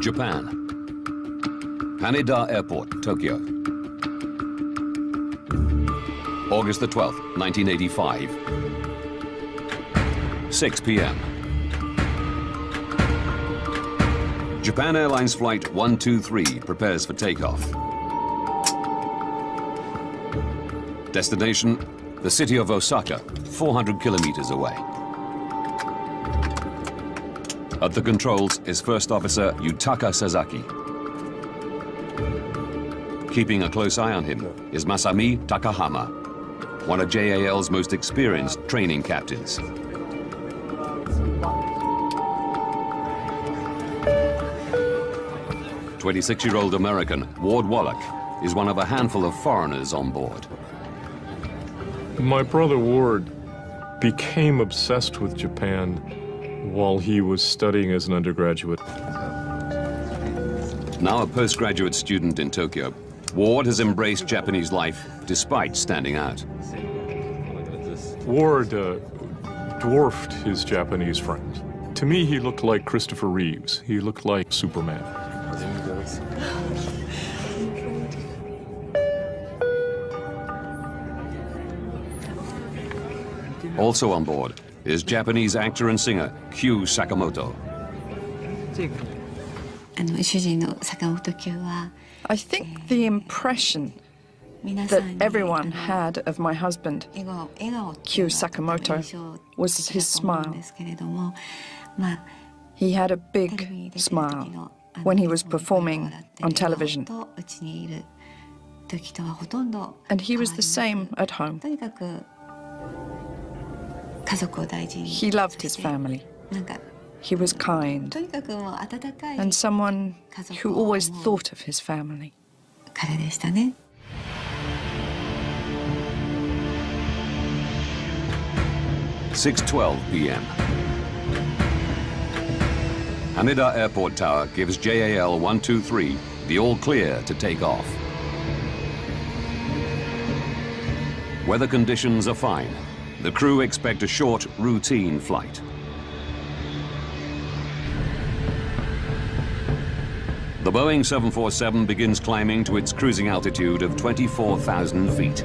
Japan. Haneda Airport, Tokyo. August the 12th, 1985. 6 p.m. Japan Airlines Flight 123 prepares for takeoff. Destination, the city of Osaka, 400 kilometers away. At the controls is First Officer Yutaka Sasaki. Keeping a close eye on him is Masami Takahama, one of JAL's most experienced training captains. "26-year-old American Ward Wallach is one of a handful of foreigners on board. My brother Ward became obsessed with Japan while he was studying as an undergraduate. Now a postgraduate student in Tokyo, Ward has embraced Japanese life despite standing out. Ward dwarfed his Japanese friend. To me, he looked like Christopher Reeves. He looked like Superman. Also on board is Japanese actor and singer Kyu Sakamoto. I think the impression that everyone had of my husband, Kyu Sakamoto, was his smile. He had a big smile when he was performing on television. And he was the same at home. He loved his family. He was kind and someone who always thought of his family. 6:12 p.m. Haneda Airport Tower gives JAL 123 the all-clear to take off. Weather conditions are fine. The crew expect a short, routine flight. The Boeing 747 begins climbing to its cruising altitude of 24,000 feet.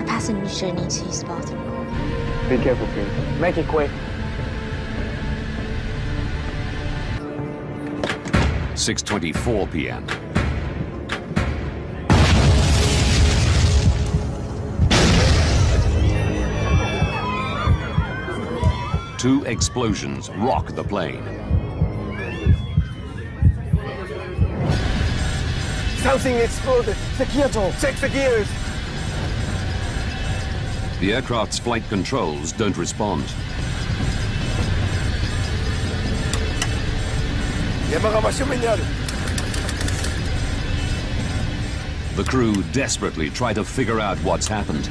Passenger needs to use the bathroom. Be careful, please. Make it quick. 6:24 p.m. Two explosions rock the plane. Something exploded. The gear tool. Check the gears. The aircraft's flight controls don't respond. The crew desperately try to figure out what's happened.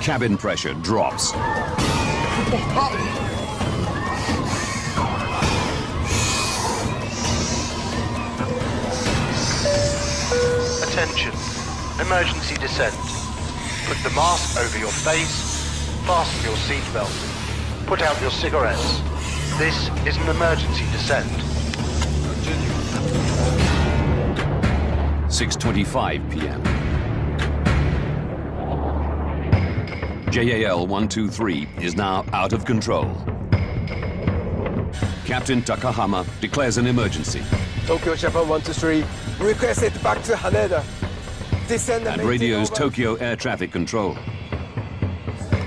Cabin pressure drops. Attention, emergency descent. Put the mask over your face, fasten your seatbelt, put out your cigarettes. This is an emergency descent. 6:25 p.m. JAL 123 is now out of control. Captain Takahama declares an emergency. Tokyo Japan 123, request it back to Haneda. Descend And radios Tokyo Air Traffic Control.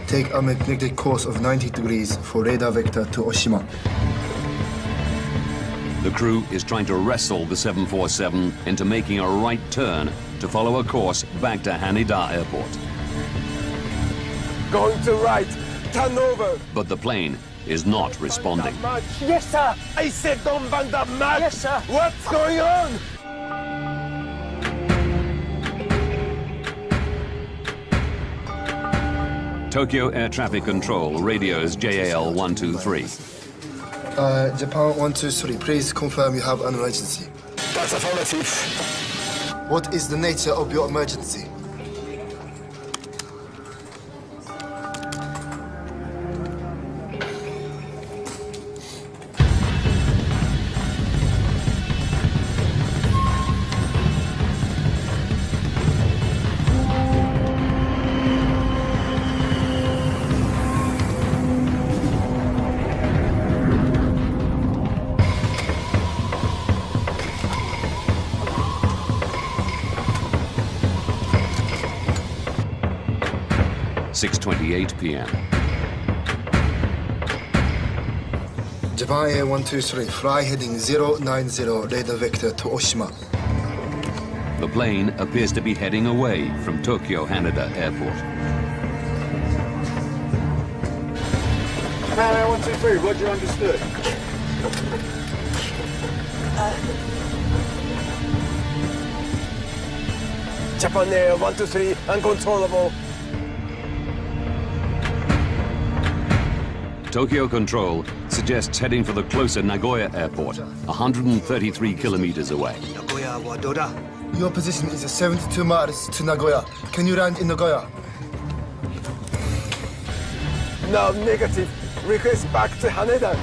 Take a magnetic course of 90 degrees for radar vector to Oshima. The crew is trying to wrestle the 747 into making a right turn to follow a course back to Haneda Airport. Going to right, turn over. But the plane is not responding. Yes, sir. I said don't bang that much. Yes, sir. What's going on? Tokyo Air Traffic Control radios JAL 123. Japan 123, please confirm you have an emergency. That's affirmative. What is the nature of your emergency? .6:28 p.m. Japan Air 123, fly heading 090, radar vector to Oshima. The plane appears to be heading away from Tokyo Haneda Airport. Japan Air 123, roger, understood. Japan Air 123, uncontrollable. Tokyo Control suggests heading for the closer Nagoya Airport, 133 kilometers away. Your position is 72 miles to Nagoya. Can you land in Nagoya? No, negative. Request back to Haneda.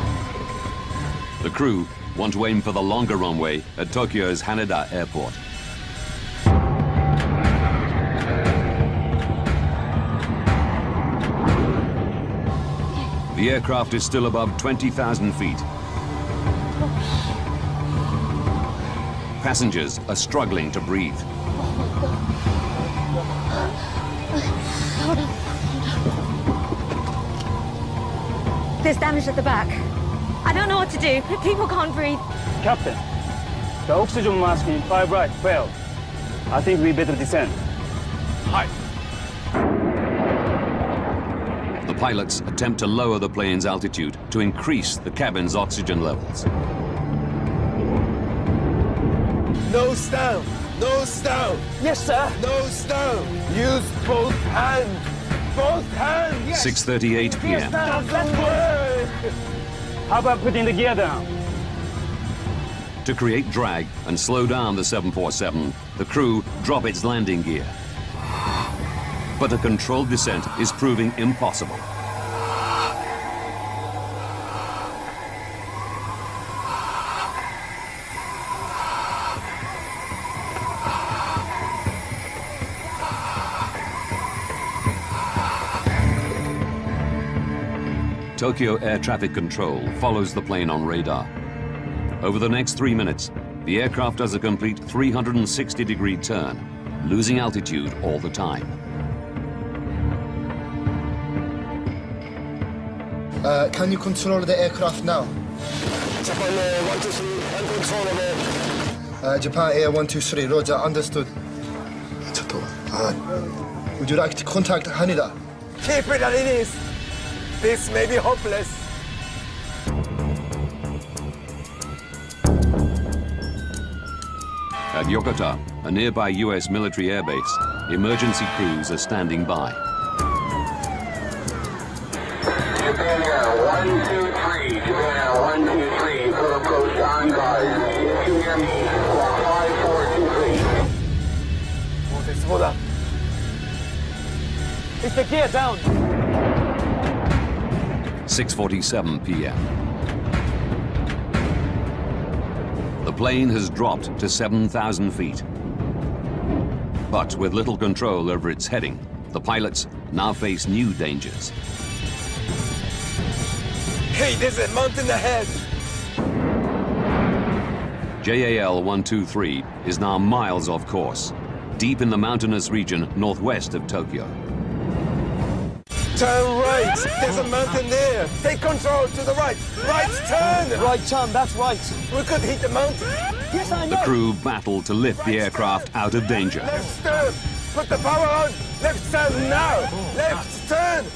The crew want to aim for the longer runway at Tokyo's Haneda Airport. The aircraft is still above 20,000 feet. Passengers are struggling to breathe. There's damage at the back. I don't know what to do. People can't breathe. Captain, the oxygen mask in 5 right failed. I think we better descend. Hi. The pilots attempt to lower the plane's altitude to increase the cabin's oxygen levels. Nose down. Nose down. Yes, sir. Nose down. Use both hands. Both hands. Yes. 6:38 p.m. Doesn't work. How about putting the gear down? To create drag and slow down the 747, the crew drop its landing gear. But a controlled descent is proving impossible. Tokyo Air Traffic Control follows the plane on radar. Over the next 3 minutes, the aircraft does a complete 360-degree turn, losing altitude all the time. Can you control the aircraft now? Japan Air 123, uncontrollable. Japan Air 123, roger, understood. Would you like to contact Haneda? Keep it as it is. This may be hopeless. At Yokota, a nearby US military airbase, emergency crews are standing by. Japan Air 123, Japan Air 123, full approach on guard. Yes, you hear me. 5423. Is the gear down? 6:47 p.m. The plane has dropped to 7,000 feet. But with little control over its heading, the pilots now face new dangers. Hey, there's a mountain ahead. JAL 123 is now miles off course, deep in the mountainous region northwest of Tokyo. Turn right. There's a mountain there. Take control to the right. Right turn. Right turn, that's right. We could hit the mountain. Yes, I know. The crew battle to lift the aircraft out of danger. Left turn. Put the power on. Left turn now. Left turn.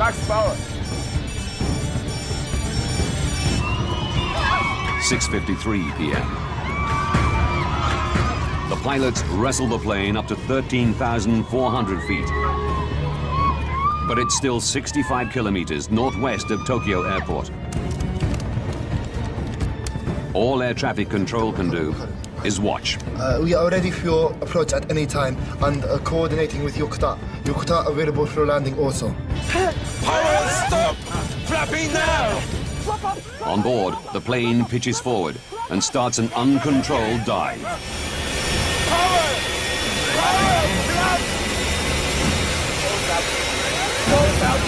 Max power. 6:53 p.m. The pilots wrestle the plane up to 13,400 feet. But it's still 65 kilometers northwest of Tokyo Airport. All air traffic control can do is watch. We are ready for your approach at any time and coordinating with Yokota. Yokota available for landing also. Power stop! Flapping now! On board, the plane pitches forward and starts an uncontrolled dive. Power! Power! Flap! Close out!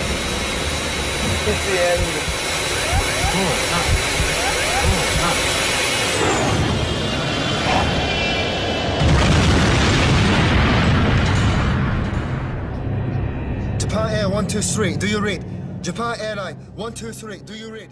It's the end. Japan Air 123, do you read? Japan Airline 123, do you read?